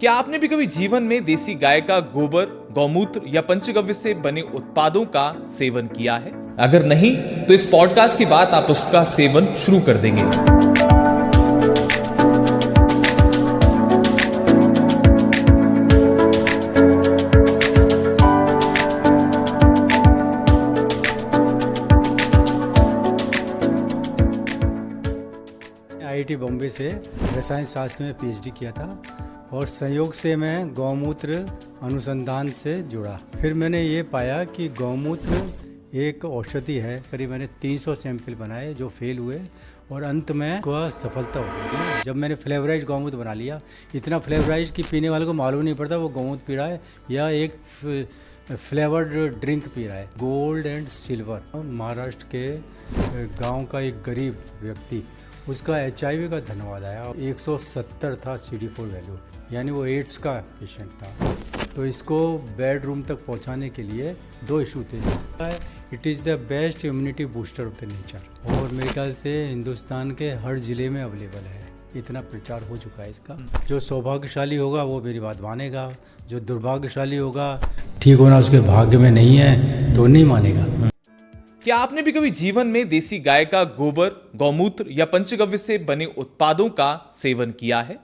क्या आपने भी कभी जीवन में देसी गाय का गोबर, गौमूत्र या पंचगव्य से बने उत्पादों का सेवन किया है? अगर नहीं, तो इस पॉडकास्ट के बाद आप उसका सेवन शुरू कर देंगे। आईआईटी बॉम्बे से रसायन शास्त्र में पीएचडी किया था और संयोग से मैं गौमूत्र अनुसंधान से जुड़ा। फिर मैंने ये पाया कि गौमूत्र एक औषधि है। करीब मैंने 300 सैंपल बनाए जो फेल हुए और अंत में को सफलता हो गई। जब मैंने फ्लेवराइज गौमूत्र बना लिया, इतना फ्लेवराइज कि पीने वाले को मालूम नहीं पड़ता वो गौमूत्र पी रहा है या एक फ्लेवर्ड ड्रिंक पी रहा है। Gold and silver. महाराष्ट्र के गांव का एक गरीब व्यक्ति, उसका HIV का धन्यवाद आया। 170 था CD4 वैल्यू, यानी वो एड्स का पेशेंट था। तो इसको बेडरूम तक पहुंचाने के लिए 2 इशू थे। It is the best immunity booster of the nature, और मेरे ख्याल से हिंदुस्तान के हर ज़िले में अवेलेबल है। इतना प्रचार हो चुका है इसका। जो सौभाग्यशाली होगा वो मेरी बात मानेगा, जो दुर्भाग्यशाली होगा, ठीक होना उसके भाग्य में नहीं है तो नहीं मानेगा। क्या आपने भी कभी जीवन में देसी गाय का गोबर, गौमूत्र या पंचगव्य से बने उत्पादों का सेवन किया है?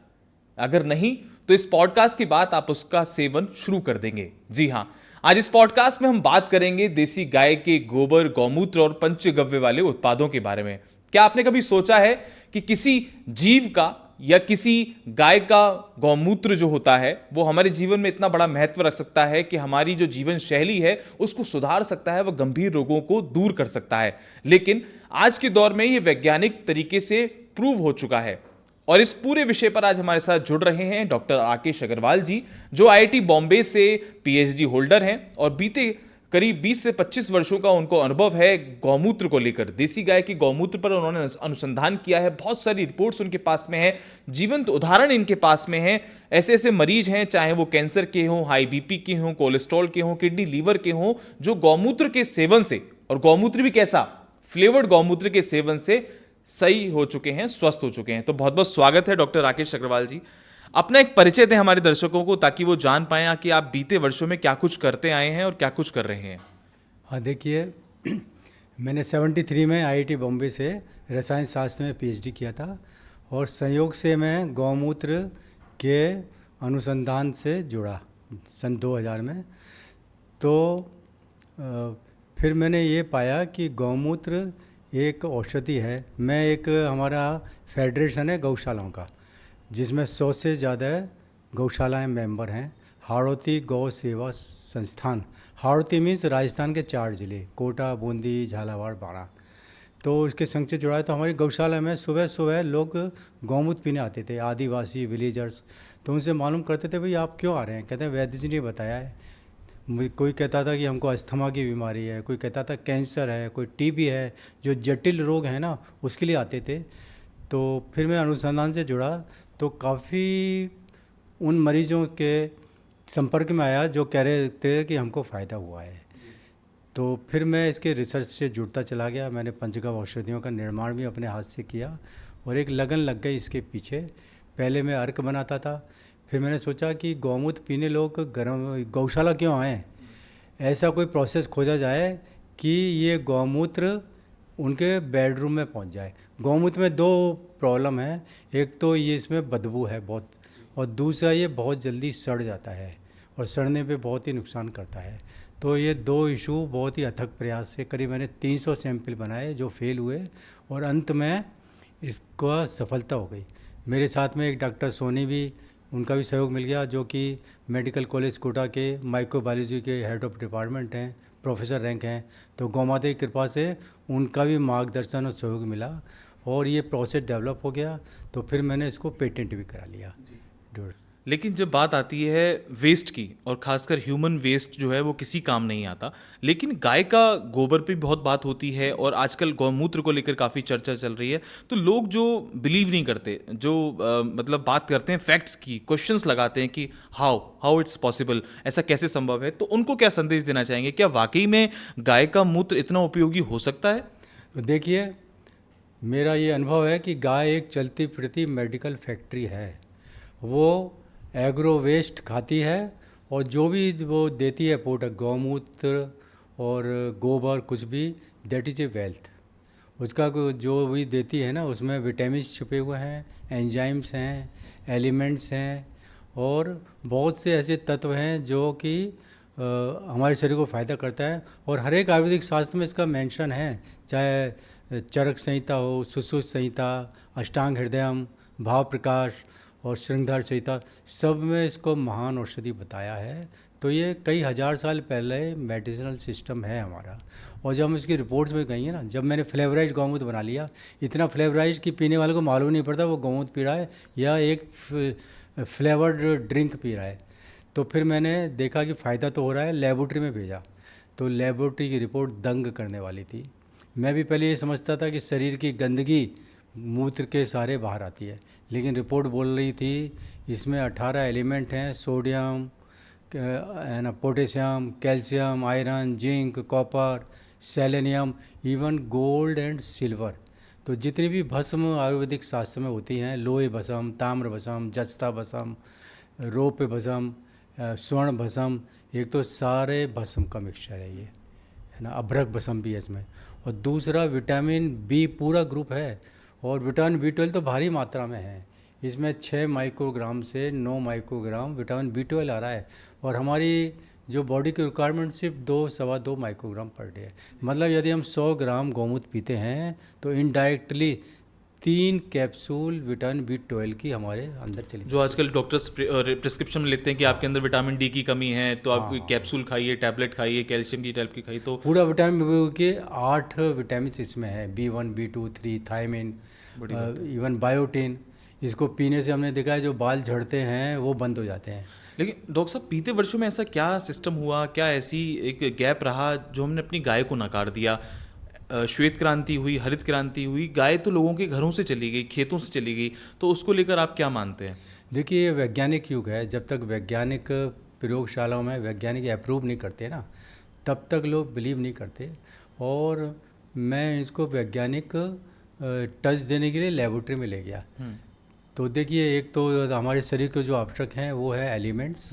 अगर नहीं, तो इस पॉडकास्ट के बाद आप उसका सेवन शुरू कर देंगे। जी हां, आज इस पॉडकास्ट में हम बात करेंगे देसी गाय के गोबर, गौमूत्र और पंचगव्य वाले उत्पादों के बारे में। क्या आपने कभी सोचा है कि किसी जीव का या किसी गाय का गौमूत्र जो होता है वो हमारे जीवन में इतना बड़ा महत्व रख सकता है कि हमारी जो जीवन शैली है उसको सुधार सकता है, वह गंभीर रोगों को दूर कर सकता है। लेकिन आज के दौर में ये वैज्ञानिक तरीके से प्रूव हो चुका है। और इस पूरे विषय पर आज हमारे साथ जुड़ रहे हैं डॉक्टर राकेश अग्रवाल जी, जो IIT बॉम्बे से PhD होल्डर हैं और बीते करीब 20 से 25 वर्षों का उनको अनुभव है गौमूत्र को लेकर। देसी गाय के गौमूत्र पर उन्होंने अनुसंधान किया है, बहुत सारी रिपोर्ट्स उनके पास में है, जीवंत उदाहरण इनके पास में है। ऐसे ऐसे मरीज हैं, चाहे वो कैंसर के हों, हाई BP के हों, कोलेस्ट्रॉल के हों, किडनी लीवर के हों, जो गौमूत्र के सेवन से, और गौमूत्र भी कैसा, फ्लेवर्ड गौमूत्र के सेवन से सही हो चुके हैं, स्वस्थ हो चुके हैं। तो बहुत बहुत स्वागत है डॉक्टर राकेश अग्रवाल जी। अपना एक परिचय दें हमारे दर्शकों को, ताकि वो जान पाएं कि आप बीते वर्षों में क्या कुछ करते आए हैं और क्या कुछ कर रहे हैं। हाँ, देखिए, मैंने 73 में IIT बॉम्बे से रसायन शास्त्र में PhD किया था और संयोग से मैं गौमूत्र के अनुसंधान से जुड़ा सन 2000 में। तो फिर मैंने ये पाया कि गौमूत्र एक औषधि है। मैं एक हमारा फेडरेशन है गौशालाओं का, जिसमें 100 से ज़्यादा गौशालाएं मेंबर हैं। हाड़ौती गौ सेवा संस्थान, हाड़ौती मीन्स राजस्थान के 4 ज़िले, कोटा, बूंदी, झालावाड़, बाड़ा। तो उसके संग से जुड़ा है। तो हमारी गौशाला में सुबह सुबह लोग गौमूत्र पीने आते थे, आदिवासी विलेजर्स। तो उनसे मालूम करते थे, भाई आप क्यों आ रहे हैं? कहते हैं वैद्य जी ने बताया है। कोई कहता था कि हमको अस्थमा की बीमारी है, कोई कहता था कैंसर है, कोई TB है, जो जटिल रोग हैं ना, उसके लिए आते थे। तो फिर मैं अनुसंधान से जुड़ा तो काफ़ी उन मरीजों के संपर्क में आया जो कह रहे थे कि हमको फ़ायदा हुआ है। तो फिर मैं इसके रिसर्च से जुड़ता चला गया। मैंने पंचगव्य औषधियों का निर्माण भी अपने हाथ से किया और एक लगन लग गई इसके पीछे। पहले मैं अर्क बनाता था, फिर मैंने सोचा कि गौमूत्र पीने लोग गौशाला क्यों आएँ, ऐसा कोई प्रोसेस खोजा जाए कि ये गौमूत्र उनके बेडरूम में पहुंच जाए। गौमूत्र में 2 प्रॉब्लम है, एक तो ये इसमें बदबू है बहुत, और दूसरा ये बहुत जल्दी सड़ जाता है और सड़ने पे बहुत ही नुकसान करता है। तो ये 2 इशू बहुत ही अथक प्रयास से करीब मैंने 300 सैंपल बनाए जो फेल हुए और अंत में इसका सफलता हो गई। मेरे साथ में एक डॉक्टर सोनी भी, उनका भी सहयोग मिल गया, जो कि मेडिकल कॉलेज कोटा के माइक्रोबायोलॉजी के हेड ऑफ डिपार्टमेंट हैं, प्रोफेसर रैंक हैं। तो गौमाता की कृपा से उनका भी मार्गदर्शन और सहयोग मिला और ये प्रोसेस डेवलप हो गया। तो फिर मैंने इसको पेटेंट भी करा लिया। लेकिन जब बात आती है वेस्ट की, और खासकर ह्यूमन वेस्ट जो है वो किसी काम नहीं आता, लेकिन गाय का गोबर पे बहुत बात होती है और आजकल गौमूत्र को लेकर काफ़ी चर्चा चल रही है। तो लोग जो बिलीव नहीं करते, जो मतलब बात करते हैं फैक्ट्स की, क्वेश्चंस लगाते हैं कि हाउ इट्स पॉसिबल, ऐसा कैसे संभव है, तो उनको क्या संदेश देना चाहेंगे? क्या वाकई में गाय का मूत्र इतना उपयोगी हो सकता है? तो देखिए, मेरा ये अनुभव है कि गाय एक चलती फिरती मेडिकल फैक्ट्री है। वो एग्रो वेस्ट खाती है, और जो भी वो देती है प्रोडक्ट, गौमूत्र और गोबर कुछ भी, दैट इज़ ए वेल्थ। उसका जो भी देती है ना, उसमें विटामिन छुपे हुए हैं, एंजाइम्स हैं, एलिमेंट्स हैं, और बहुत से ऐसे तत्व हैं जो कि हमारे शरीर को फ़ायदा करता है। और हर एक आयुर्वेदिक शास्त्र में इसका मेंशन है, चाहे चरक संहिता हो, सुश्रुत संहिता, अष्टांग हृदयम, भाव प्रकाश और श्रृंगार संहिता, सब में इसको महान औषधि बताया है। तो ये कई हज़ार साल पहले मेडिसिनल सिस्टम है हमारा। और जब हम इसकी रिपोर्ट्स में गई हैं ना, जब मैंने फ्लेवराइज गौमूत्र बना लिया, इतना फ्लेवराइज कि पीने वाले को मालूम नहीं पड़ता वो गौमूत्र पी रहा है या एक फ्लेवर्ड ड्रिंक पी रहा है। तो फिर मैंने देखा कि फ़ायदा तो हो रहा है, लेबोरेटरी में भेजा, तो लेबोरेटरी की रिपोर्ट दंग करने वाली थी। मैं भी पहले ये समझता था कि शरीर की गंदगी मूत्र के सहारे बाहर आती है, लेकिन रिपोर्ट बोल रही थी इसमें 18 एलिमेंट हैं, सोडियम है ना, potassium, calcium, iron, zinc, copper, selenium, even gold and silver. तो जितनी भी भस्म आयुर्वेदिक शास्त्र में होती हैं, लोहे भस्म, ताम्र भस्म, जस्ता भस्म, रौप्य भस्म, स्वर्ण भस्म, एक तो सारे भस्म का मिक्सचर है ये, है ना। अभ्रक भस्म भी है इसमें। और दूसरा विटामिन बी पूरा ग्रुप है, और विटामिन B12 तो भारी मात्रा में है। इसमें 6 माइक्रोग्राम से 9 माइक्रोग्राम विटामिन B12 आ रहा है, और हमारी जो बॉडी की रिक्वायरमेंट सिर्फ 2-2.25 माइक्रोग्राम पर डे है। मतलब यदि हम 100 ग्राम गौमूत्र पीते हैं तो इनडायरेक्टली 3 कैप्सूल विटामिन B12 की हमारे अंदर चली। जो आजकल डॉक्टर्स प्रिस्क्रिप्शन में लेते हैं कि आपके अंदर विटामिन डी की कमी है, तो आप कैप्सूल खाइए, टैबलेट खाइए, कैल्शियम की टैबलेट खाइए। तो पूरा विटामिन बी के 8 विटामिन इसमें है, B1, B2, 3, thiamine, even biotin. इसको पीने से हमने देखा है जो बाल झड़ते हैं वो बंद हो जाते हैं। लेकिन डॉक्टर साहब, बीते वर्षों में ऐसा क्या सिस्टम हुआ, क्या ऐसी एक गैप रहा जो हमने अपनी गाय को नकार दिया? श्वेत क्रांति हुई, हरित क्रांति हुई, गाय तो लोगों के घरों से चली गई, खेतों से चली गई, तो उसको लेकर आप क्या मानते हैं? देखिए, ये वैज्ञानिक युग है। जब तक वैज्ञानिक प्रयोगशालाओं में वैज्ञानिक अप्रूव नहीं करते ना, तब तक लोग बिलीव नहीं करते। और मैं इसको वैज्ञानिक टच देने के लिए लेबोरेटरी में ले गया। तो देखिए, एक तो हमारे शरीर के जो आवश्यक हैं वो है एलिमेंट्स,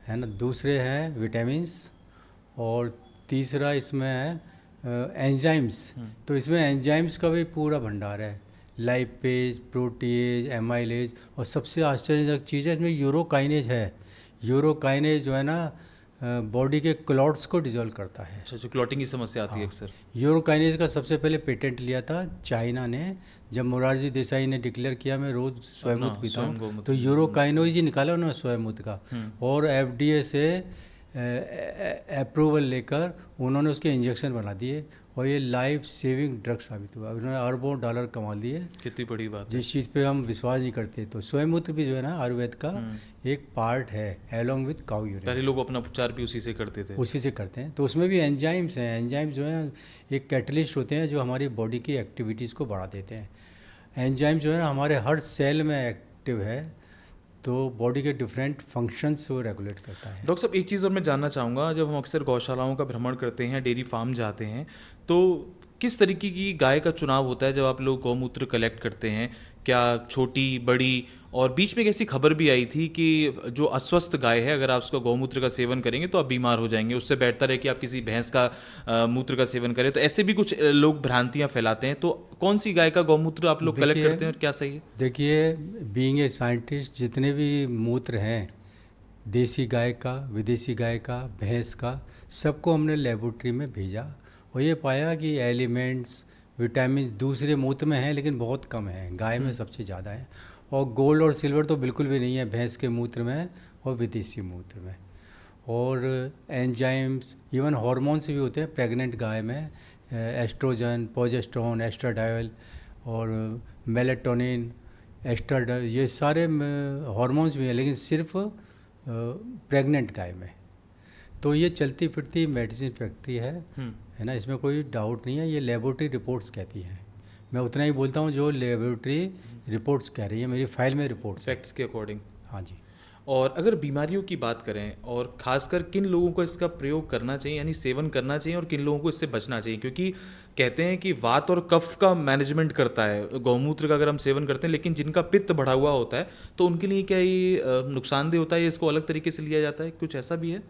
है ना, दूसरे हैं विटामिन्स, और तीसरा इसमें है एंजाइम्स। तो इसमें एंजाइम्स का भी पूरा भंडार है, लाइपेज, प्रोटीएज, एमाइलेज, और सबसे आश्चर्यजनक चीज़ है इसमें यूरोकाइनेज है। यूरोकाइनेज जो है ना, बॉडी के क्लॉट्स को डिजोल्व करता है। अच्छा, जो क्लॉटिंग की समस्या आती है अक्सर। यूरोकाइनेज का सबसे पहले पेटेंट लिया था चाइना ने, जब मोरारजी देसाई ने डिक्लेयर किया मैं रोज़ सोयामूत्र पीता हूँ, तो यूरोकाइनेज ही निकाला उन्होंने सोयामूत्र का, और FDA से अप्रूवल लेकर उन्होंने उसके इंजेक्शन बना दिए, और ये लाइफ सेविंग ड्रग साबित हुआ। उन्होंने अरबों डॉलर कमा लिए। कितनी बड़ी बात है। जिस चीज़ पे हम विश्वास नहीं करते। तो सोयामूत्र भी जो है ना, आयुर्वेद का एक पार्ट है, एलोंग विथ काउ यूरिन। पहले लोग अपना उपचार भी उसी से करते थे। उसी से करते हैं। तो उसमें भी एंजाइम्स हैं। एंजाइम्स जो है एक कैटलिस्ट होते हैं जो हमारी बॉडी की एक्टिविटीज़ को बढ़ा देते हैं। एंजाइम जो है ना हमारे हर सेल में एक्टिव है, तो बॉडी के डिफरेंट फंक्शंस वो रेगुलेट करता है। डॉक्टर साहब, एक चीज़ और मैं जानना चाहूँगा, जब हम अक्सर गौशालाओं का भ्रमण करते हैं, डेयरी फार्म जाते हैं, तो किस तरीके की गाय का चुनाव होता है जब आप लोग गौमूत्र कलेक्ट करते हैं? क्या छोटी, बड़ी? और बीच में एक ऐसी खबर भी आई थी कि जो अस्वस्थ गाय है, अगर आप उसका गौमूत्र का सेवन करेंगे तो आप बीमार हो जाएंगे, उससे बेहतर है कि आप किसी भैंस का मूत्र का सेवन करें। तो ऐसे भी कुछ लोग भ्रांतियां फैलाते हैं। तो कौन सी गाय का गौमूत्र आप लोग कलेक्ट करते हैं और क्या सही है? देखिए, बीइंग ए साइंटिस्ट, जितने भी मूत्र हैं, देसी गाय का, विदेशी गाय का, भैंस का, सबको हमने लेबोरेटरी में भेजा, और ये पाया कि एलिमेंट्स, विटामिन दूसरे मूत्र में हैं लेकिन बहुत कम है, गाय में सबसे ज़्यादा है। और गोल्ड और सिल्वर तो बिल्कुल भी नहीं है भैंस के मूत्र में और विदेशी मूत्र में। और एंजाइम्स, इवन हार्मोन्स भी होते हैं प्रेग्नेंट गाय में, एस्ट्रोजन, प्रोजेस्टेरोन, एस्ट्राडायल और मेलेटोनिन, एस्ट्राडायल, ये सारे हार्मोन्स भी हैं, लेकिन सिर्फ प्रेग्नेंट गाय में। तो ये चलती फिरती मेडिसिन फैक्ट्री है ना, इसमें कोई डाउट नहीं है। ये लेबोरेटरी रिपोर्ट्स कहती हैं, मैं उतना ही बोलता हूँ जो लेबोरेटरी रिपोर्ट्स कह रही है, मेरी फाइल में रिपोर्ट्स, फैक्ट्स के अकॉर्डिंग। हाँ जी। और अगर बीमारियों की बात करें और खासकर किन लोगों को इसका प्रयोग करना चाहिए यानी सेवन करना चाहिए और किन लोगों को इससे बचना चाहिए, क्योंकि कहते हैं कि वात और कफ का मैनेजमेंट करता है गौमूत्र का अगर हम सेवन करते हैं, लेकिन जिनका पित्त बढ़ा हुआ होता है तो उनके लिए क्या ये नुकसानदेह होता है या इसको अलग तरीके से लिया जाता है, कुछ ऐसा भी है?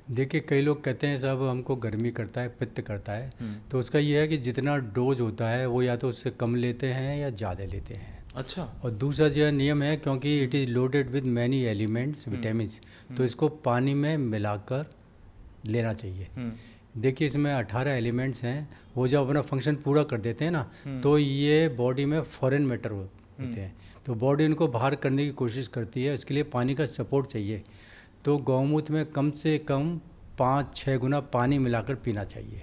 देखिए, कई लोग कहते हैं साहब हमको गर्मी करता है, पित्त करता है, तो उसका ये है कि जितना डोज होता है वो या तो उससे कम लेते हैं या ज़्यादा लेते हैं। अच्छा। और दूसरा जो नियम है, क्योंकि it is loaded with many elements vitamins, तो इसको पानी में मिलाकर लेना चाहिए। देखिए, इसमें 18 एलिमेंट्स हैं, वो जब अपना फंक्शन पूरा कर देते हैं ना, तो ये बॉडी में फॉरेन मैटर होते हैं, तो बॉडी इनको बाहर करने की कोशिश करती है, इसके लिए पानी का सपोर्ट चाहिए। तो गौमूत्र में कम से कम 5-6 गुना पानी मिलाकर पीना चाहिए,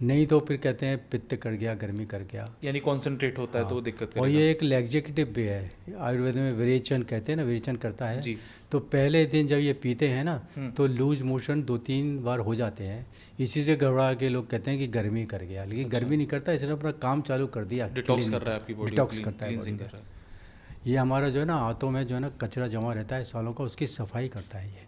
नहीं तो फिर कहते हैं पित्त कर गया, गर्मी कर गया, यानी कॉन्सेंट्रेट होता है तो वो दिक्कत और करेगा। ये एक लैक्जेटिव भी है, आयुर्वेद में विरेचन कहते हैं ना, विरेचन करता है जी। तो पहले दिन जब ये पीते हैं ना तो लूज मोशन 2-3 बार हो जाते हैं, इसी से घबरा के लोग कहते हैं कि गर्मी कर गया, लेकिन गर्मी नहीं करता, इसने अपना काम चालू कर दिया, डिटॉक्स कर रहा है आपकी बॉडी, डिटॉक्स करता है क्लींजिंग body कर को। रहा है। ये हमारा जो है ना हाथों में जो है ना कचरा जमा रहता है सालों का, उसकी सफाई करता है ये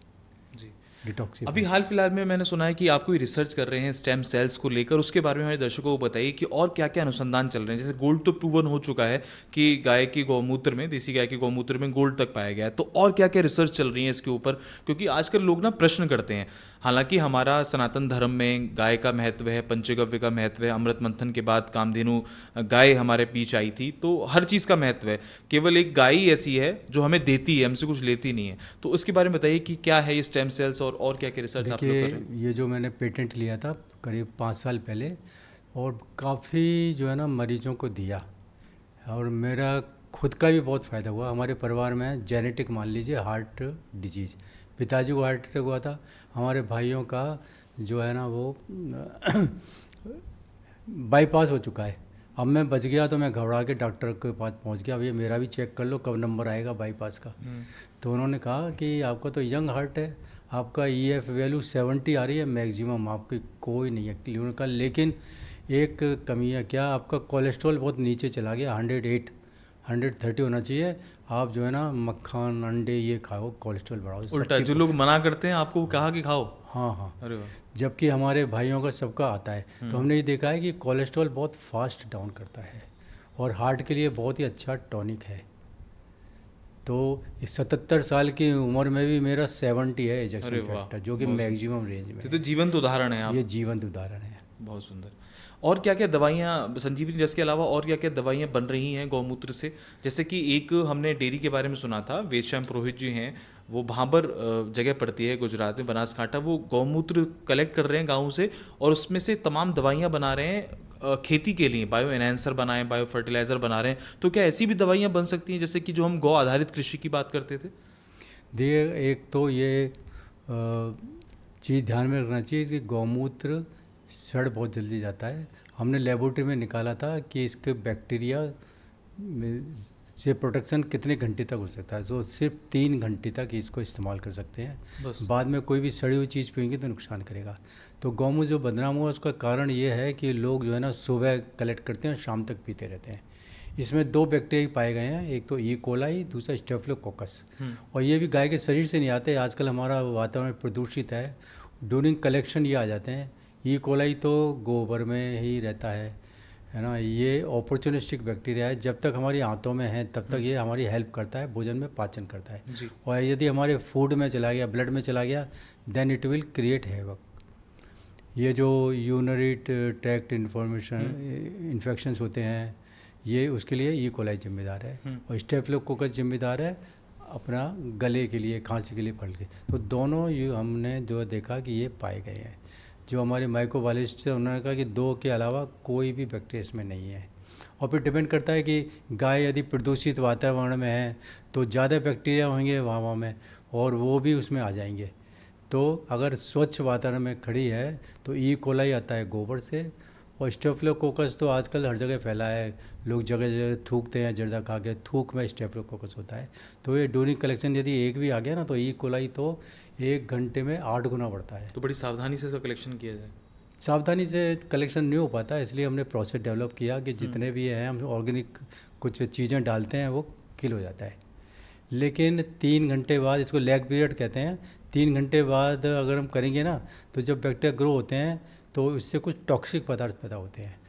जी। डिटॉक्स। अभी हाल फिलहाल में मैंने सुना है कि आप कोई रिसर्च कर रहे हैं स्टेम सेल्स को लेकर, उसके बारे में हमारे दर्शकों को बताइए कि और क्या क्या अनुसंधान चल रहे हैं। जैसे गोल्ड तो प्रूवन हो चुका है कि गाय की गौमूत्र में, देसी गाय के गौमूत्र में गोल्ड तक पाया गया है, तो और क्या क्या रिसर्च चल रही है इसके ऊपर? क्योंकि आजकल लोग ना प्रश्न करते हैं, हालांकि हमारा सनातन धर्म में गाय का महत्व है, पंचगव्य का महत्व है, अमृत मंथन के बाद कामधेनु गाय हमारे बीच आई थी, तो हर चीज़ का महत्व है, केवल एक गाय ही ऐसी है जो हमें देती है, हमसे कुछ लेती नहीं है। तो उसके बारे में बताइए कि क्या है ये स्टेम सेल्स और क्या क्या रिसर्च आप लोग कर रहे हैं? ये जो मैंने पेटेंट लिया था करीब 5 साल पहले, और काफ़ी जो है ना मरीजों को दिया, और मेरा खुद का भी बहुत फ़ायदा हुआ। हमारे परिवार में जेनेटिक मान लीजिए हार्ट डिजीज़, पिताजी को हार्ट अटैक हुआ था, हमारे भाइयों का जो है ना वो बाईपास हो चुका है। अब मैं बच गया तो मैं घबरा के डॉक्टर के पास पहुंच गया, अब ये मेरा भी चेक कर लो कब नंबर आएगा बाईपास का। तो उन्होंने कहा कि आपका तो यंग हार्ट है, आपका EF वैल्यू 70 आ रही है मैक्सिमम, आपकी कोई नहीं है उन्होंने कहा, लेकिन एक कमी है, क्या आपका कोलेस्ट्रॉल बहुत नीचे चला गया, 108 130 होना चाहिए, आप जो है ना मक्खन अंडे ये खाओ, कोलेस्ट्रॉल बढ़ाओ। उल्टा जो लोग मना करते हैं आपको कहा कि खाओ। हाँ हाँ, अरे वाह। जबकि हमारे भाइयों का सबका आता है। तो हमने ये देखा है कि कोलेस्ट्रॉल बहुत फास्ट डाउन करता है और हार्ट के लिए बहुत ही अच्छा टॉनिक है। तो इस 77 साल की उम्र में भी मेरा 70 है एजेक्शन फैक्टर, जो कि मैक्सिमम रेंज में तो जीवंत उदाहरण है आप। ये जीवंत उदाहरण है। बहुत सुंदर। और क्या क्या दवाइयाँ संजीवनी रस के अलावा और क्या क्या दवाइयाँ बन रही हैं गौमूत्र से? जैसे कि एक हमने डेयरी के बारे में सुना था, वेदश्याम पुरोहित जी हैं, वो भाबर जगह पड़ती है गुजरात में, बनासकांठा, वो गौमूत्र कलेक्ट कर रहे हैं गाँव से और उसमें से तमाम दवाइयाँ बना रहे हैं खेती के लिए, बायो एनहेंसर बनाए, बायो फर्टिलाइज़र बना रहे हैं। तो क्या ऐसी भी दवाइयाँ बन सकती हैं जैसे कि जो हम गौ आधारित कृषि की बात करते थे? देखिए, एक तो ये चीज़ ध्यान में रखना चाहिए कि गौमूत्र सड़ बहुत जल्दी जाता है। हमने लेबोरेटरी में निकाला था कि इसके बैक्टीरिया से प्रोटेक्शन कितने घंटे तक हो सकता है, तो सिर्फ 3 घंटे तक इसको इस्तेमाल कर सकते हैं, बस। बाद में कोई भी सड़ी हुई चीज़ पिएंगे तो नुकसान करेगा। तो गौमूत्र जो बदनाम हुआ उसका कारण ये है कि लोग जो है ना सुबह कलेक्ट करते हैं, शाम तक पीते रहते हैं। इसमें 2 बैक्टीरिया पाए गए हैं, एक तो ई कोलाई, दूसरा स्टेफिलोकोकस, और ये भी गाय के शरीर से नहीं आते। आजकल हमारा वातावरण प्रदूषित है, ड्यूरिंग कलेक्शन ये आ जाते हैं। ई कोलाई तो गोबर में ही रहता है ना, ये अपॉर्चुनिस्टिक बैक्टीरिया है, जब तक हमारी आंतों में है तब तक ये हमारी हेल्प करता है, भोजन में पाचन करता है जी। और यदि हमारे फूड में चला गया, ब्लड में चला गया, then it will create havoc. ये जो यूरिनरी ट्रैक्ट इन्फेक्शंस होते हैं, ये उसके लिए ई कोलाई जिम्मेदार है, और स्टेफिलोकोकस जिम्मेदार है अपना गले के लिए, खांसी के लिए, फल के। तो दोनों ये हमने जो देखा कि ये पाए गए हैं। जो हमारे माइक्रोबायोलॉजिस्ट से उन्होंने कहा कि 2 के अलावा कोई भी बैक्टीरिया इसमें नहीं है। और फिर डिपेंड करता है कि गाय यदि प्रदूषित वातावरण में है तो ज़्यादा बैक्टीरिया होंगे हवा में और वो भी उसमें आ जाएंगे। तो अगर स्वच्छ वातावरण में खड़ी है तो ई कोलाई आता है गोबर से, और स्टेफिलोकोकस तो आजकल हर जगह फैला है, लोग जगह जगह थूकते हैं, जर्दा खा के, थूक में स्टेफिलोकोकस होता है। तो ये ड्यूरिंग कलेक्शन यदि एक भी आ गया ना तो ई कोलाई तो 1 घंटे में 8 गुना बढ़ता है। तो बड़ी सावधानी से इसका कलेक्शन किया जाए। सावधानी से कलेक्शन नहीं हो पाता, इसलिए हमने प्रोसेस डेवलप किया कि जितने भी हैं हम ऑर्गेनिक कुछ चीज़ें डालते हैं वो किल हो जाता है। लेकिन 3 घंटे बाद, इसको लैग पीरियड कहते हैं, 3 घंटे बाद अगर हम करेंगे ना, तो जब बैक्टीरिया ग्रो होते हैं तो इससे कुछ टॉक्सिक पदार्थ पैदा होते हैं।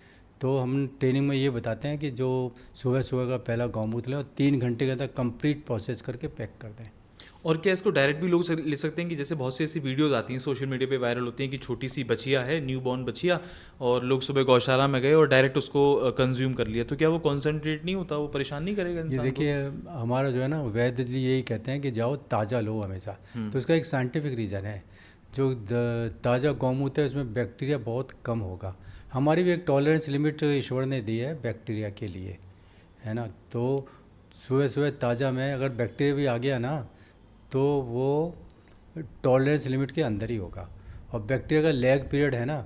तो हम ट्रेनिंग में ये बताते हैं कि जो सुबह सुबह का पहला गौमूत्र लें और 3 घंटे के अंदर कंप्लीट प्रोसेस करके पैक कर दें। और क्या इसको डायरेक्ट भी लोग ले सकते हैं कि जैसे बहुत सी ऐसी वीडियोस आती हैं सोशल मीडिया पे वायरल होती हैं कि छोटी सी बछिया है, न्यू बॉर्न बछिया, और लोग सुबह गौशाला में गए और डायरेक्ट उसको कंज्यूम कर लिया, तो क्या वो कॉन्सेंट्रेट नहीं होता, वो परेशान नहीं करेगा ये इंसान को? देखिए, हमारा जो है ना, वैद्य जी यही कहते हैं कि जाओ ताज़ा लो हमेशा। तो इसका एक साइंटिफिक रीज़न है, जो ताज़ा गौमूत्र है उसमें बैक्टीरिया बहुत कम होगा। हमारी भी एक टॉलरेंस लिमिट ईश्वर ने दी है बैक्टीरिया के लिए, है ना। तो सुबह सुबह ताज़ा में अगर बैक्टीरिया भी आ गया ना, तो वो टॉलरेंस लिमिट के अंदर ही होगा। और बैक्टीरिया का लैग पीरियड है ना,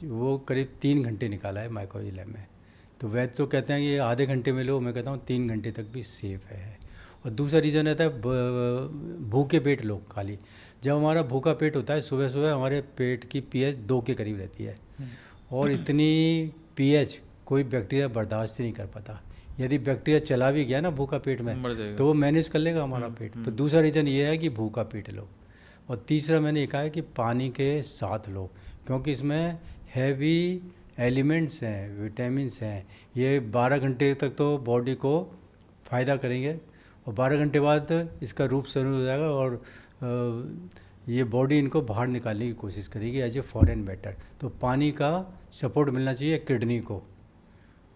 वो करीब 3 घंटे निकाला है माइक्रोलॉजी लैब में। तो वैद्य तो कहते हैं कि आधे घंटे में लो, मैं कहता हूँ 3 घंटे तक भी सेफ़ है। और दूसरा रीज़न रहता है भूखे पेट लोग खाली। जब हमारा भूखा पेट होता है सुबह सुबह, हमारे पेट की पीएच 2 के करीब रहती है, और इतनी पीएच कोई बैक्टीरिया बर्दाश्त ही नहीं कर पाता। यदि बैक्टीरिया चला भी गया ना भूखा पेट में, तो वो मैनेज कर लेगा हमारा पेट। तो दूसरा रीज़न ये है कि भूखा पेट लो। और तीसरा मैंने ये कहा है कि पानी के साथ लो, क्योंकि इसमें हैवी एलिमेंट्स हैं, विटामिन्स हैं। ये 12 घंटे तक तो बॉडी को फ़ायदा करेंगे, और 12 घंटे बाद इसका रूप शुरू हो जाएगा, और ये बॉडी इनको बाहर निकालने की कोशिश करेगी एज ए फॉरेन मैटर। तो पानी का सपोर्ट मिलना चाहिए किडनी को,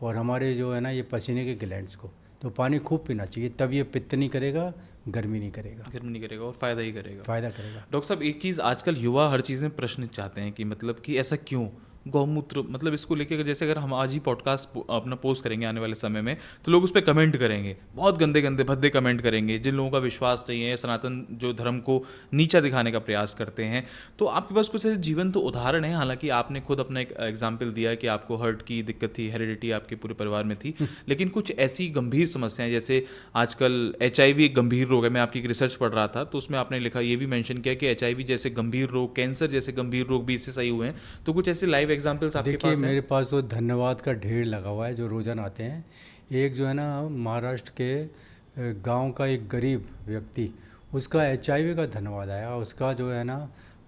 और हमारे जो है ना ये पसीने के ग्लैंड्स को। तो पानी खूब पीना चाहिए, तब ये पित्त नहीं करेगा, गर्मी नहीं करेगा। गर्मी नहीं करेगा और फ़ायदा ही करेगा। फ़ायदा करेगा। डॉक्टर साहब, एक चीज़ आजकल युवा हर चीज़ में प्रश्न चाहते हैं कि मतलब कि ऐसा क्यों गौमूत्र, मतलब इसको लेके अगर जैसे अगर हम आज ही पॉडकास्ट अपना पोस्ट करेंगे आने वाले समय में, तो लोग उस पर कमेंट करेंगे, बहुत गंदे गंदे भद्दे कमेंट करेंगे, जिन लोगों का विश्वास नहीं है, सनातन जो धर्म को नीचा दिखाने का प्रयास करते हैं। तो आपके पास कुछ ऐसे जीवंत उदाहरण है? हालांकि आपने खुद अपना एक एग्जाम्पल दिया कि आपको हार्ट की दिक्कत थी, हेरिडिटी आपके पूरे परिवार में थी, लेकिन कुछ ऐसी गंभीर समस्याएं, जैसे आजकल HIV एक गंभीर रोग है, मैं आपकी रिसर्च पढ़ रहा था तो उसमें आपने लिखा, ये भी मेंशन किया कि HIV जैसे गंभीर रोग, कैंसर जैसे गंभीर रोग भी इससे सही हुए हैं। तो कुछ ऐसे लाइव एग्जाम्पल्स आपके देखिए, पास हैं? मेरे पास तो धन्यवाद का ढेर लगा हुआ है जो रोज़ाना आते हैं। एक जो है ना, महाराष्ट्र के गांव का एक गरीब व्यक्ति, उसका HIV का धन्यवाद आया। उसका जो है ना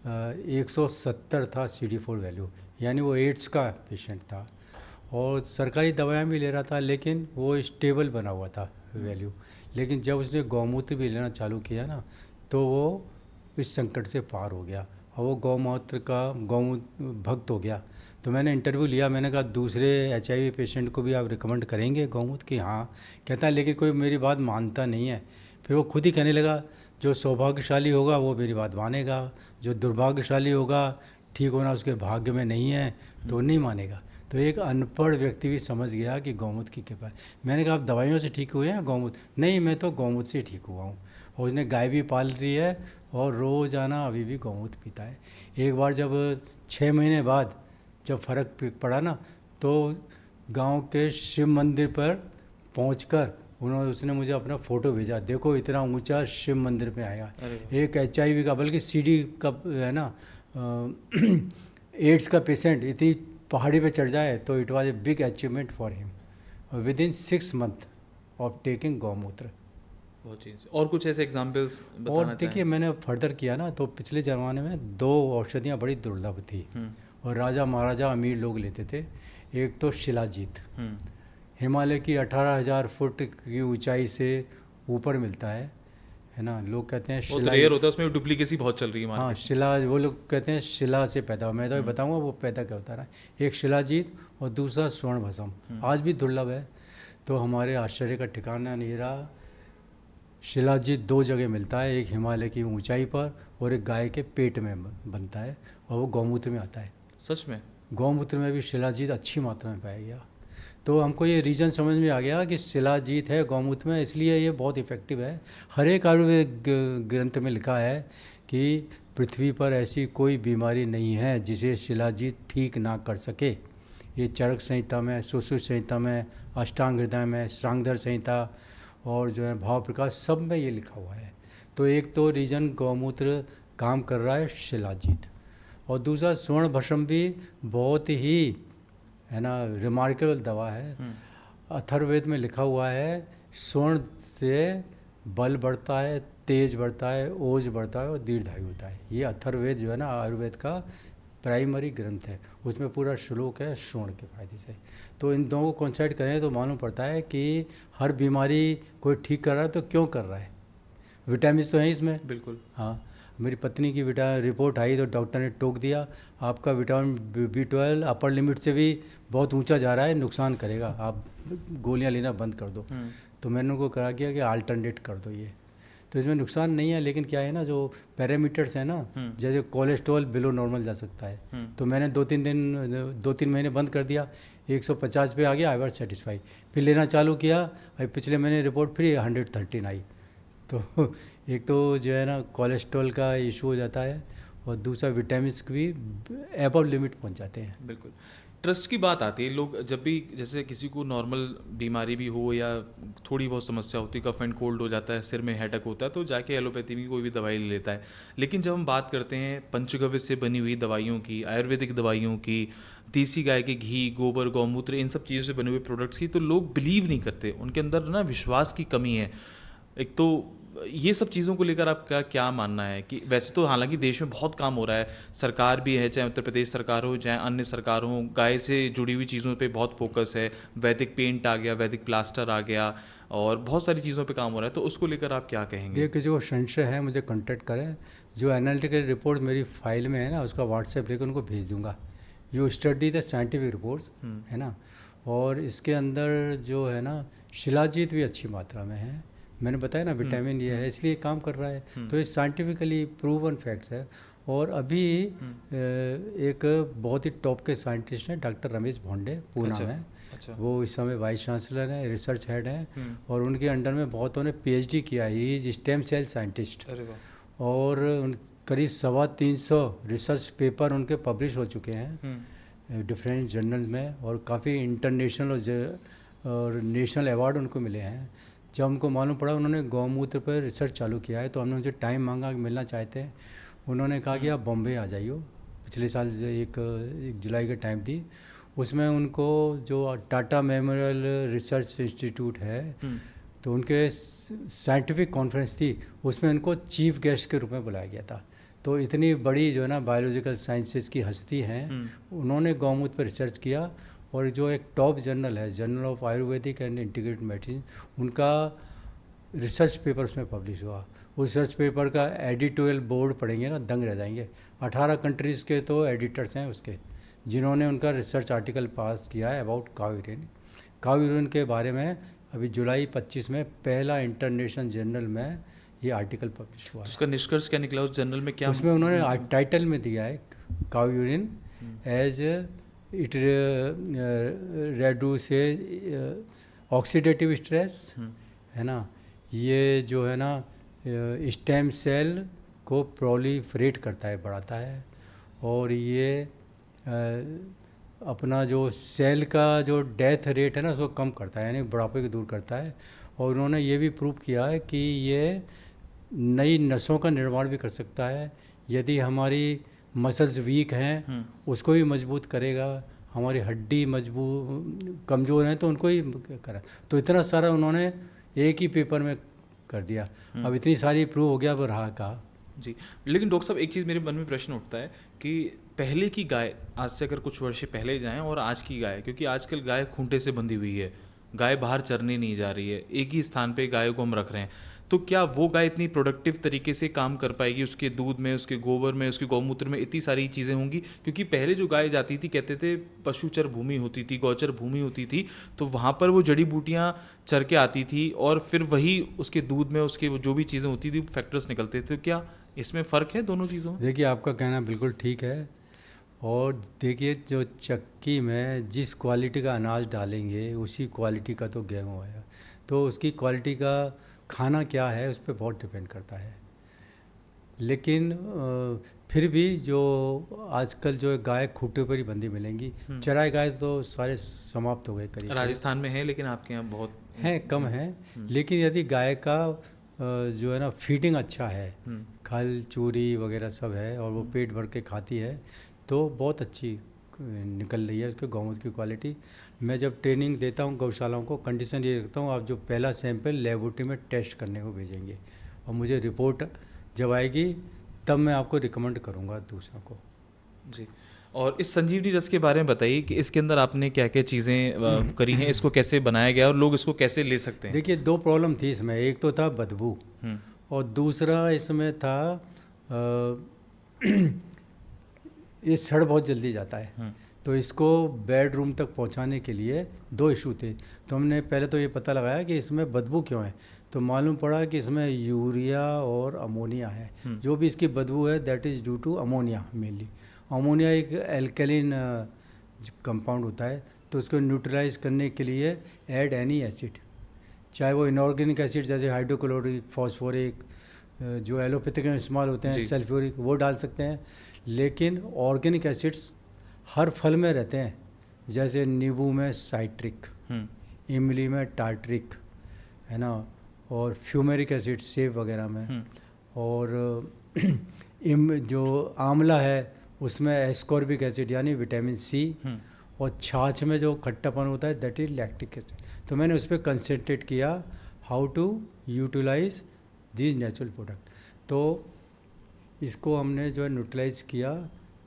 170 था CD4 वैल्यू, यानी वो एड्स का पेशेंट था, और सरकारी दवाएं भी ले रहा था, लेकिन वो स्टेबल बना हुआ था वैल्यू। लेकिन जब उसने गौमूत्र भी लेना चालू किया ना, तो वो इस संकट से पार हो गया, और वो गौमूत्र का गौमूत्र भक्त हो गया। तो मैंने इंटरव्यू लिया, मैंने कहा दूसरे HIV पेशेंट को भी आप रिकमेंड करेंगे गौमूत्र की? हाँ। कहता है लेकिन कोई मेरी बात मानता नहीं है। फिर वो खुद ही कहने लगा, जो सौभाग्यशाली होगा वो मेरी बात मानेगा, जो दुर्भाग्यशाली होगा, ठीक होना उसके भाग्य में नहीं है, तो नहीं मानेगा। तो एक अनपढ़ व्यक्ति भी समझ गया कि गौमूत्र की कृपा है। मैंने कहा आप दवाइयों से ठीक हुए हैं गौमूत्र? नहीं, मैं तो गौमूत्र से ठीक हुआ हूँ। और उसने गाय भी पाल रही है, और रोज़ाना अभी भी गौमूत्र पीता है। एक बार जब 6 महीने बाद जब फ़र्क पड़ा ना, तो गांव के शिव मंदिर पर पहुंचकर उसने मुझे अपना फ़ोटो भेजा, देखो इतना ऊंचा शिव मंदिर पे आया। एक HIV का, बल्कि CD का है ना, एड्स का पेशेंट इतनी पहाड़ी पे चढ़ जाए, तो it was a big achievement for him with in 6 month of taking गौमूत्र। बहुत चीज़। और कुछ ऐसे एग्जाम्पल्स बताना और देखिए, मैंने फर्दर किया ना, तो पिछले ज़माने में 2 औषधियाँ बड़ी दुर्लभ थी, और राजा महाराजा अमीर लोग लेते थे। एक तो शिलाजीत, हिमालय की 18,000 फुट की ऊंचाई से ऊपर मिलता है ना। लोग कहते हैं बहुत रेयर होता है, उसमें डुप्लीकेसी बहुत चल रही है। हाँ, शिला, वो लोग कहते हैं शिला से पैदा हुआ। मैं तो बताऊंगा वो पैदा क्या होता है। एक शिलाजीत और दूसरा स्वर्ण भस्म, आज भी दुर्लभ है। तो हमारे आश्चर्य का ठिकाना नहीं रहा। शिलाजीत 2 जगह मिलता है, एक हिमालय की ऊंचाई पर, और एक गाय के पेट में बनता है, और वो गौमूत्र में आता है। सच में? गौमूत्र में भी शिलाजीत अच्छी मात्रा में पाया गया। तो हमको ये रीज़न समझ में आ गया कि शिलाजीत है गौमूत्र में, इसलिए ये बहुत इफ़ेक्टिव है। हर एक आयुर्वेद ग्रंथ में लिखा है कि पृथ्वी पर ऐसी कोई बीमारी नहीं है जिसे शिलाजीत ठीक ना कर सके। ये चरक संहिता में, सुश्रुत संहिता में, अष्टांग हृदय में, श्रांगधर संहिता, और जो है भाव प्रकाश, सब में ये लिखा हुआ है। तो एक तो रीज़न गौमूत्र काम कर रहा है शिलाजीत, और दूसरा स्वर्ण भस्म भी बहुत ही है ना रिमार्केबल दवा है। अथर्ववेद में लिखा हुआ है, स्वर्ण से बल बढ़ता है, तेज बढ़ता है, ओज बढ़ता है और दीर्घायु होता है। ये अथर्ववेद जो है ना आयुर्वेद का प्राइमरी ग्रंथ है, उसमें पूरा श्लोक है श्रवण के फायदे से। तो इन दोनों को कॉन्साइड करें तो मालूम पड़ता है कि हर बीमारी कोई ठीक कर रहा है तो क्यों कर रहा है। विटामिन तो हैं इसमें, बिल्कुल। हाँ। मेरी पत्नी की रिपोर्ट आई तो डॉक्टर ने टोक दिया, आपका विटामिन B12 अपर लिमिट से भी बहुत ऊंचा जा रहा है, नुकसान करेगा, आप गोलियां लेना बंद कर दो। तो मैंने उनको कहा किया कि अल्टरनेट कर दो ये, तो इसमें नुकसान नहीं है। लेकिन क्या है ना, जो पैरामीटर्स हैं ना, जैसे कोलेस्ट्रॉल बिलो नॉर्मल जा सकता है, तो मैंने 2-3 महीने बंद कर दिया, 150 पे आ गया, आई वाज सेटिस्फाई। फिर लेना चालू किया, अभी पिछले महीने रिपोर्ट फिर 113 आई। तो एक तो जो है ना कोलेस्ट्रॉल का इशू हो जाता है, और दूसरा विटामिन्स भी एबव लिमिट पहुंच जाते हैं। बिल्कुल। ट्रस्ट की बात आती है, लोग जब भी जैसे किसी को नॉर्मल बीमारी भी हो या थोड़ी बहुत समस्या होती है, कफ एंड कोल्ड हो जाता है, सिर में हेडेक होता है, तो जाके एलोपैथी की कोई भी दवाई ले लेता है। लेकिन जब हम बात करते हैं पंचगव्य से बनी हुई दवाइयों की, आयुर्वेदिक दवाइयों की, देसी गाय के घी, गोबर, गौमूत्र, इन सब चीज़ों से बने हुए प्रोडक्ट्स की, तो लोग बिलीव नहीं करते, उनके अंदर ना विश्वास की कमी है। एक तो ये सब चीज़ों को लेकर आपका क्या मानना है कि वैसे तो हालांकि देश में बहुत काम हो रहा है, सरकार भी है, चाहे उत्तर प्रदेश सरकार हो चाहे अन्य सरकार हो, गाय से जुड़ी हुई चीज़ों पे बहुत फोकस है, वैदिक पेंट आ गया, वैदिक प्लास्टर आ गया, और बहुत सारी चीज़ों पे काम हो रहा है, तो उसको लेकर आप क्या कहेंगे? देखिए, जो संशय है मुझे कांटेक्ट करें, जो एनालिटिकल रिपोर्ट मेरी फाइल में है ना, उसका व्हाट्सएप लेकर उनको भेज दूंगा। You study the scientific reports, है ना, और इसके अंदर जो है ना शिलाजीत भी अच्छी मात्रा में है। मैंने बताया ना विटामिन ये है, इसलिए काम कर रहा है। तो ये साइंटिफिकली प्रूवन फैक्ट्स है। और अभी एक बहुत ही टॉप के साइंटिस्ट हैं, डॉक्टर रमेश भोंडे, पूना में। अच्छा। वो इस समय वाइस चांसलर हैं, रिसर्च हेड हैं, और उनके अंडर में बहुतों ने PhD किया है। He is stem cell scientist. अरे वाह। और करीब 350 रिसर्च पेपर उनके पब्लिश हो चुके हैं डिफरेंट जर्नल में, और काफ़ी इंटरनेशनल और नेशनल अवार्ड उनको मिले हैं। जब हमको मालूम पड़ा उन्होंने गौमूत्र पर रिसर्च चालू किया है, तो हमने उनसे टाइम मांगा कि मिलना चाहते हैं। उन्होंने कहा कि आप बॉम्बे आ जाइए। पिछले साल एक जुलाई का टाइम दी, उसमें उनको जो टाटा मेमोरियल रिसर्च इंस्टीट्यूट है, तो उनके साइंटिफिक कॉन्फ्रेंस थी, उसमें उनको चीफ गेस्ट के रूप में बुलाया गया था। तो इतनी बड़ी जो है ना बायोलॉजिकल साइंसेस की हस्ती हैं, उन्होंने गौमूत्र पर रिसर्च किया। और जो एक टॉप जर्नल है, journal of Ayurvedic and integrated medicine, उनका रिसर्च पेपर उसमें पब्लिश हुआ। उस रिसर्च पेपर का एडिटोरियल बोर्ड पढ़ेंगे ना, दंग रह जाएंगे। 18 कंट्रीज़ के तो एडिटर्स हैं उसके, जिन्होंने उनका रिसर्च आर्टिकल पास किया है about cow urine. Cow urine के बारे में अभी जुलाई 25 में पहला इंटरनेशनल जर्नल में ये आर्टिकल पब्लिश हुआ। तो उसका निष्कर्ष क्या निकला उस जर्नल में? क्या उसमें उन्होंने टाइटल में दिया है, cow urine as it reduce oxidative stress, है ना, ये जो है ना स्टेम सेल को प्रोलिफरेट करता है, बढ़ाता है, और ये अपना जो सेल का जो डेथ रेट है ना उसको कम करता है, यानी बुढ़ापे को दूर करता है। और उन्होंने ये भी प्रूव किया है कि ये नई नसों का निर्माण भी कर सकता है। यदि हमारी मसल्स वीक हैं उसको भी मजबूत करेगा, हमारी हड्डी कमज़ोर हैं तो उनको ही करा। तो इतना सारा उन्होंने एक ही पेपर में कर दिया। अब इतनी सारी प्रूव हो गया, अब रहा कहा जी। लेकिन डॉक्टर साहब, एक चीज़ मेरे मन में प्रश्न उठता है कि पहले की गाय, आज से अगर कुछ वर्ष पहले जाएं, और आज की गाय, क्योंकि आजकल गाय खूंटे से बंधी हुई है, गाय बाहर चरने नहीं जा रही है, एक ही स्थान पे गायों को हम रख रहे हैं, तो क्या वो गाय इतनी प्रोडक्टिव तरीके से काम कर पाएगी? उसके दूध में, उसके गोबर में, उसके गौमूत्र में इतनी सारी चीज़ें होंगी। क्योंकि पहले जो गाय जाती थी, कहते थे पशुचर भूमि होती थी, गौचर भूमि होती थी, तो वहाँ पर वो जड़ी बूटियाँ चर के आती थी, और फिर वही उसके दूध में उसके जो भी चीज़ें होती थी फैक्टर्स निकलते थे। तो क्या इसमें फ़र्क है दोनों चीज़ों में? देखिए, आपका कहना बिल्कुल ठीक है। और देखिए, जो चक्की में जिस क्वालिटी का अनाज डालेंगे उसी क्वालिटी का तो गेहूँ आएगा। तो उसकी क्वालिटी का खाना क्या है उस पर बहुत डिपेंड करता है। लेकिन फिर भी जो आजकल जो गाय खूंटे पर ही बंदी मिलेंगी, चराई गाय तो सारे समाप्त हो गए करीब। राजस्थान में है, लेकिन आपके यहाँ बहुत हैं, कम हैं। लेकिन यदि गाय का जो है ना फीडिंग अच्छा है, खल चूरी वगैरह सब है, और वो पेट भर के खाती है, तो बहुत अच्छी निकल रही है उसके गौमूत्र की क्वालिटी। मैं जब ट्रेनिंग देता हूँ गौशालाओं को, कंडीशन ये रखता हूँ, आप जो पहला सैंपल लेबोरेटरी में टेस्ट करने को भेजेंगे और मुझे रिपोर्ट जब आएगी तब मैं आपको रिकमेंड करूँगा दूसरों को। जी। और इस संजीवनी रस के बारे में बताइए कि इसके अंदर आपने क्या क्या चीज़ें करी हैं, इसको कैसे बनाया गया और लोग इसको कैसे ले सकते हैं? देखिए 2 प्रॉब्लम थी इसमें, एक तो था बदबू और दूसरा इसमें था ये सड़ बहुत जल्दी जाता है। तो इसको बेडरूम तक पहुंचाने के लिए 2 इशू थे। तो हमने पहले तो ये पता लगाया कि इसमें बदबू क्यों है, तो मालूम पड़ा कि इसमें यूरिया और अमोनिया है। जो भी इसकी बदबू है that is due to ammonia mainly. Ammonia एक एल्कलिन कंपाउंड होता है, तो उसको न्यूट्रलाइज करने के लिए ऐड एनी एसिड, चाहे वो इनऑर्गेनिक एसिड जैसे हाइड्रोक्लोरिक, फॉस्फोरिक, जो एलोपैथिक में इस्तेमाल होते हैं, सल्फ्यूरिक, वो डाल सकते हैं। लेकिन ऑर्गेनिक एसिड्स हर फल में रहते हैं, जैसे नींबू में साइट्रिक, इमली में टार्ट्रिक, है ना, और फ्यूमेरिक एसिड सेब वगैरह में, और जो आंवला है उसमें एस्कॉर्बिक एसिड यानी विटामिन सी, और छाछ में जो खट्टापन होता है दैट इज लैक्टिक एसिड। तो मैंने उस पर कंसंट्रेट किया how to utilise this natural product. तो इसको हमने जो है न्यूट्रलाइज किया।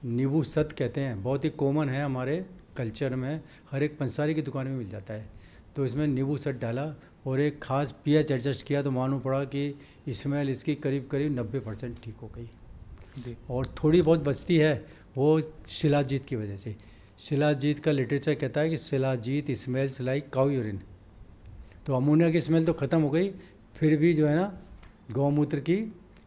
नींबू सत कहते हैं, बहुत ही कॉमन है हमारे कल्चर में, हर एक पंसारी की दुकान में मिल जाता है। तो इसमें नींबू सत डाला और एक खास पीएच एडजस्ट किया, तो मालूम पड़ा कि स्मेल इसकी करीब करीब 90% ठीक हो गई जी। और थोड़ी बहुत बचती है वो शिलाजीत की वजह से। शिलाजीत का लिटरेचर कहता है कि shilajit smells like cow urine. तो अमोनिया की स्मेल तो ख़त्म हो गई, फिर भी जो है ना गौमूत्र की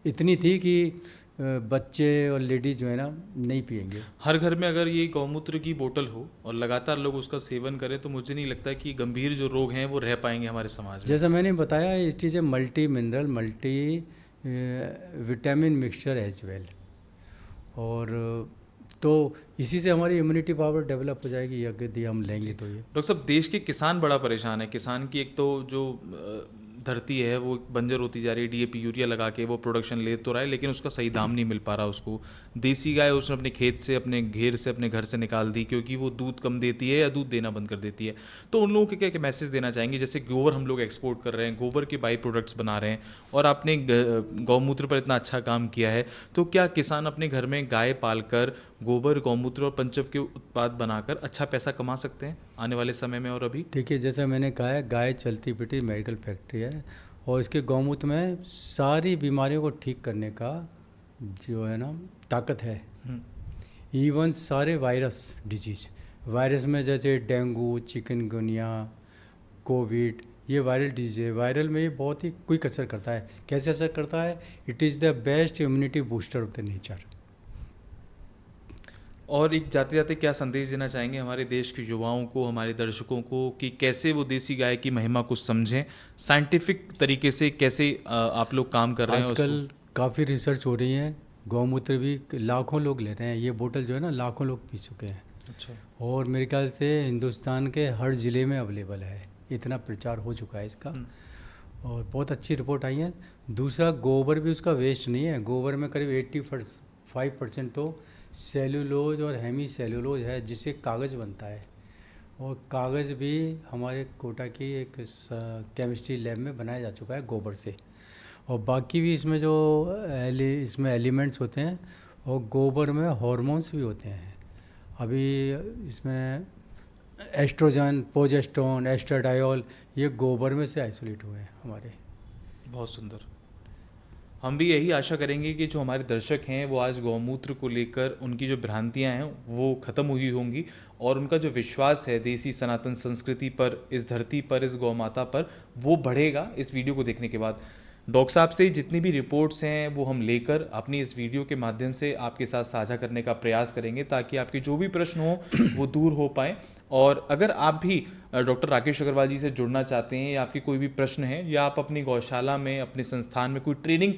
इतनी थी कि बच्चे और लेडीज जो है ना नहीं पिएंगे। हर घर में अगर ये गौमूत्र की बोतल हो और लगातार लोग उसका सेवन करें तो मुझे नहीं लगता कि गंभीर जो रोग हैं वो रह पाएंगे हमारे समाज में। जैसा मैंने बताया it is a multi mineral multi vitamin mixture as well. और तो इसी से हमारी इम्यूनिटी पावर डेवलप हो जाएगी यदि हम लेंगे तो। ये डॉक्टर साहब, देश के किसान बड़ा परेशान है। किसान की एक तो जो धरती है वो बंजर होती जा रही है, डीएपी यूरिया लगा के वो प्रोडक्शन ले तो रहा है लेकिन उसका सही दाम नहीं मिल पा रहा उसको। देसी गाय उसने अपने खेत से, अपने घेर से, अपने घर से निकाल दी क्योंकि वो दूध कम देती है या दूध देना बंद कर देती है। तो उन लोगों के क्या क्या मैसेज देना चाहेंगे? जैसे गोबर हम लोग एक्सपोर्ट कर रहे हैं, गोबर के बाई प्रोडक्ट्स बना रहे हैं और आपने गौमूत्र पर इतना अच्छा काम किया है, तो क्या किसान अपने घर में गाय पालकर गोबर, गौमूत्र और पंचगव्य के उत्पाद बनाकर अच्छा पैसा कमा सकते हैं आने वाले समय में? और अभी देखिए जैसा मैंने कहा है, गाय चलती फिरती मेडिकल फैक्ट्री है और इसके गौमूत्र में सारी बीमारियों को ठीक करने का जो है ना ताकत है। इवन सारे वायरस डिजीज, वायरस में जैसे डेंगू, चिकनगुनिया, कोविड, ये वायरल डिजीज है। वायरल में ये बहुत ही क्विक असर करता है। कैसे असर करता है? It is the best immunity booster of the nature. और एक जाते जाते क्या संदेश देना चाहेंगे हमारे देश के युवाओं को, हमारे दर्शकों को, कि कैसे वो देसी गाय की महिमा को समझें, साइंटिफिक तरीके से कैसे आप लोग काम कर रहे हैं? आजकल काफ़ी रिसर्च हो रही है, गौमूत्र भी लाखों लोग ले रहे हैं। ये बोतल जो है ना लाखों लोग पी चुके हैं। अच्छा। और मेरे ख्याल से हिंदुस्तान के हर ज़िले में अवेलेबल है, इतना प्रचार हो चुका है इसका और बहुत अच्छी रिपोर्ट आई है। दूसरा, गोबर भी उसका वेस्ट नहीं है। गोबर में करीब 85% तो सेल्यूलोज और हेमी सेल्यूलोज है जिससे कागज़ बनता है। और कागज़ भी हमारे कोटा की एक केमिस्ट्री लैब में बनाया जा चुका है गोबर से। और बाकी भी इसमें जो इसमें एलिमेंट्स होते हैं और गोबर में हार्मोन्स भी होते हैं। अभी इसमें एस्ट्रोजन, प्रोजेस्टेरोन, एस्ट्राडायोल, ये गोबर में से आइसोलेट हुए हैं हमारे। बहुत सुंदर। हम भी यही आशा करेंगे कि जो हमारे दर्शक हैं वो आज गौमूत्र को लेकर उनकी जो भ्रांतियां हैं वो ख़त्म हुई होंगी और उनका जो विश्वास है देसी सनातन संस्कृति पर, इस धरती पर, इस गौ माता पर, वो बढ़ेगा इस वीडियो को देखने के बाद। डॉक्टर साहब से जितनी भी रिपोर्ट्स हैं वो हम लेकर अपनी इस वीडियो के माध्यम से आपके साथ साझा करने का प्रयास करेंगे ताकि आपके जो भी प्रश्न हो वो दूर हो पाएँ। और अगर आप भी डॉक्टर राकेश अग्रवाल जी से जुड़ना चाहते हैं या आपकी कोई भी प्रश्न है या आप अपनी गौशाला में, अपने संस्थान में कोई ट्रेनिंग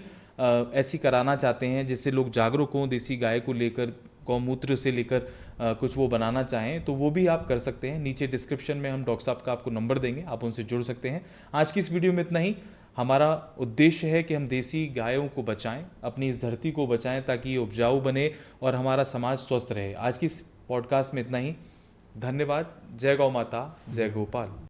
ऐसी कराना चाहते हैं जिससे लोग जागरूक हों, देसी गाय को लेकर, गौमूत्र से लेकर कुछ वो बनाना चाहें, तो वो भी आप कर सकते हैं। नीचे डिस्क्रिप्शन में हम डॉक्टर साहब का आपको नंबर देंगे, आप उनसे जुड़ सकते हैं। आज की इस वीडियो में इतना ही। हमारा उद्देश्य है कि हम देसी गायों को बचाएं, अपनी इस धरती को बचाएं ताकि ये उपजाऊ बने और हमारा समाज स्वस्थ रहे। आज की इस पॉडकास्ट में इतना ही। धन्यवाद। जय गौ माता, जय गोपाल।